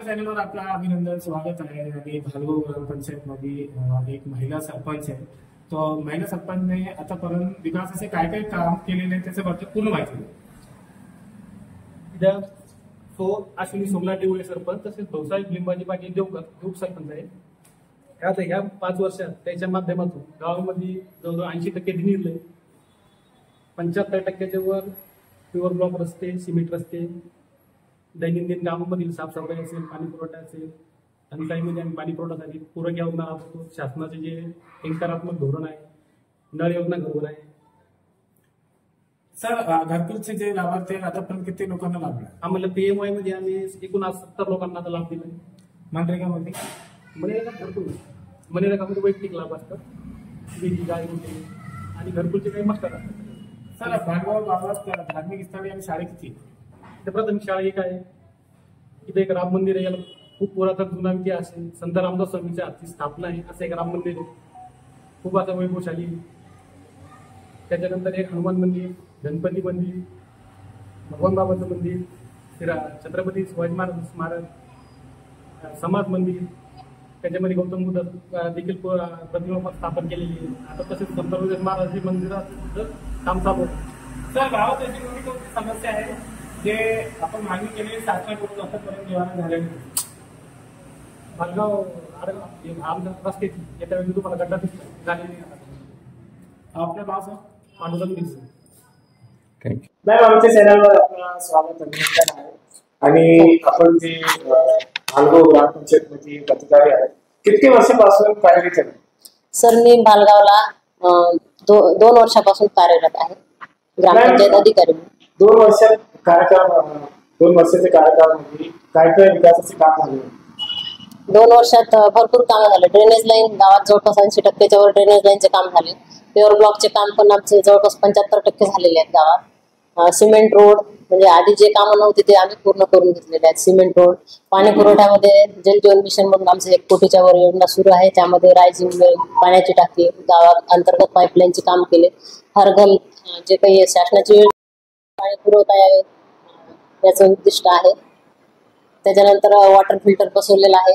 चॅनलवर आपला अभिनंदन स्वागत आहे आणि भालगाव ग्रामपंचायत मध्ये एक महिला सरपंच आहे. तो महिला सरपंचने आतापर्यंत विकासाचे काय काय काम केलेले आहे त्याच्याबद्दल पूर्ण माहिती द्या. इथं तो अश्विनी सोमनाथ देवळे सरपंच तसेच भाऊसाहेब लिंबाजी पाटील देवकर उपसरपंच आहे. आता ह्या 5 वर्षात त्याच्या माध्यमातून गावामध्ये जवळजवळ 80% निर्णय 75%च्या वर प्युअर ब्लॉक रस्ते, सिमेंट रस्ते, दैनंदिन कामामधील साफसफाई असेल, पाणी पुरवठा असेल, टंचाईमध्ये आम्ही पाणी पुरवठ्यासाठी पूरक योजना राबवतो. शासनाचे जे एकरात्मक धोरण आहे, नळ योजना घरोघर आहे. सर, घरकुलचे जे लाभार्थी आहेत आतापर्यंत किती लोकांना लाभले? आम्हाला PMY मध्ये आम्ही एकूण 70 लोकांना आता लाभ दिला. मनरेगामध्ये मनरेगामध्ये वैयक्तिक लाभ असतात, विहिरी, गाय होते आणि घरकुलचे काही मस्टर असतात. सर, भालगाव गावात धार्मिक स्थळे आणि शाळे किती? तर प्राथमिक शाळा एक आहे, इथे एक राम मंदिर आहे. याला खूप पुरातन जुना इतिहास आहे. संत रामदास स्वामीच्या हातची स्थापना आहे असं एक राम मंदिर आहे, खूप आता वैभवशाली. त्याच्यानंतर एक हनुमान मंदिर, गणपती मंदिर, भगवान बाबाचं मंदिर, छत्रपती शिवाजी महाराज स्मारक, समाज मंदिर, त्याच्यामध्ये गौतम बुद्ध देखील प्रतिमा स्थापन केलेली आहे. आता तसेच संत रविदास महाराज मंदिराचं काम चालू आहे. सर, गावात अशी कोणती समस्या आहे जे आपण मागणी केलेली शासनाकडून आतापर्यंत निवारण झाले नाही? भालगाव रस्त्याची येत्या वेळी तुम्हाला गड्डा झालेली आपल्या नाव सर? पांडुरंग दिसतं. मॅम, आमच्या चॅनलवर आपलं स्वागत अभिनंदन आहे. आणि आपण जे भालगाव ग्रामपंचायत मध्ये अधिकारी आहेत, किती वर्षापासून कार्यरत आहे? सर, मी भालगावला 2 वर्षापासून कार्यरत आहे ग्रामपंचायत अधिकारी. 2 वर्षाच्या कार्यकाळामध्ये काय काय विकासाचे काम झाले? 2 वर्षात भरपूर कामं झाले. ड्रेनेज लाईन गावात जवळपास 80%च्या वर ड्रेनेज लाईनचे काम झाले. प्युअर ब्लॉकचे काम पण आमचे जवळपास 75% झालेले आहेत गावात. सिमेंट रोड म्हणजे आधी जे कामं नव्हते ते आम्ही पूर्ण करून घेतलेले आहेत. सिमेंट रोड, पाणी पुरवठ्यामध्ये जलजीवन मिशन म्हणून आमचं 1 कोटीच्या वर योजना सुरू आहे. त्यामध्ये रायझिंग वेल, पाण्याची टाकी, गावात अंतर्गत पाईपलाईनचे काम केले. हरघल जे काही शासनाची पाणी पुरवता यावे याचं उद्दिष्ट आहे. त्याच्यानंतर वॉटर फिल्टर बसवलेलं आहे.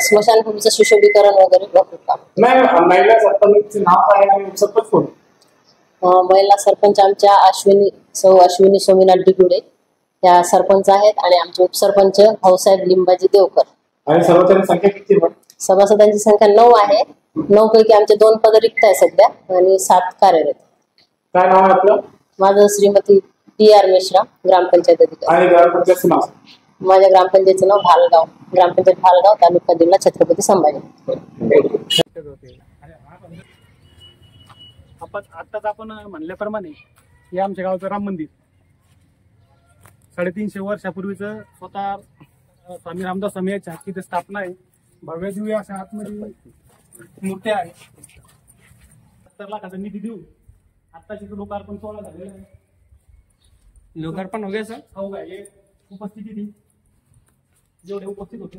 स्मशानभूमीचं सुशोभीकरण वगैरे भरपूर काम. महिला सरपंचचे नाव काय आणि उपसरपंच कोण? महिला सरपंच आमच्या अश्विनी सोमनाथ दिगुडे त्या सरपंच आहेत आणि आमचे उपसरपंच भाऊसाहेब लिंबाजी देवकर. आणि सभासदांची संख्या किती? सभासदांची संख्या 9 आहे. 9 पैकी आमचे 2 पद रिक्त आहे सध्या आणि 7 कार्यरत. काय नाव आहे आपलं? माझं श्रीमती TR मिश्रा, ग्रामपंचायत अधिकारी. आणि ग्रामपंचायतचं नाव? माझ्या ग्रामपंचायतचं नाव भालगाव, ग्रामपंचायत भालगाव, तालुका जिल्हा छत्रपती संभाजी. आताच आपण म्हणल्याप्रमाणे हे आमच्या गावचं राम मंदिर 350 वर्षापूर्वीचं स्वतः स्वामी रामदास स्वामी याच्या तिथे स्थापना आहे. भव्य दिव्य अशा आतमध्ये मूर्त्या आहे. 70 लाखाचा निधी देऊन आत्ताचे लोकार्पण सोहळा झालेला आहे. लोकार्पण हो गया सर? हो का? हे उपस्थिती ती जेवढे उपस्थित होते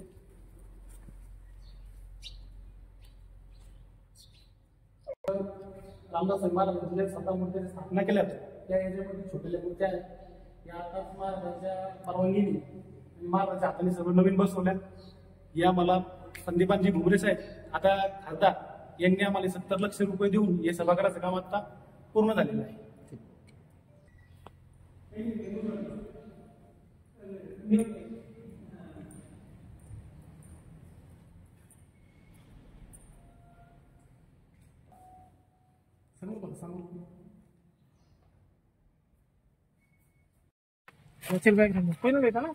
रामदास महाराजांच्या स्वतः मूर्त्याची स्थापना केल्या त्या याच्यामध्ये छोट्या मूर्त्या आहेत. या आता महाराजांच्या परवानगीने आणि महाराजांच्या हाताने सर्व नवीन बसवल्यात. या मला संदीपानजी घुमरे साहेब आता खासदार यांनी आम्हाला 70 लाख रुपये देऊन हे सभागृहाचं काम आता पूर्ण झालेलं आहे. पहिलं भेटा ना.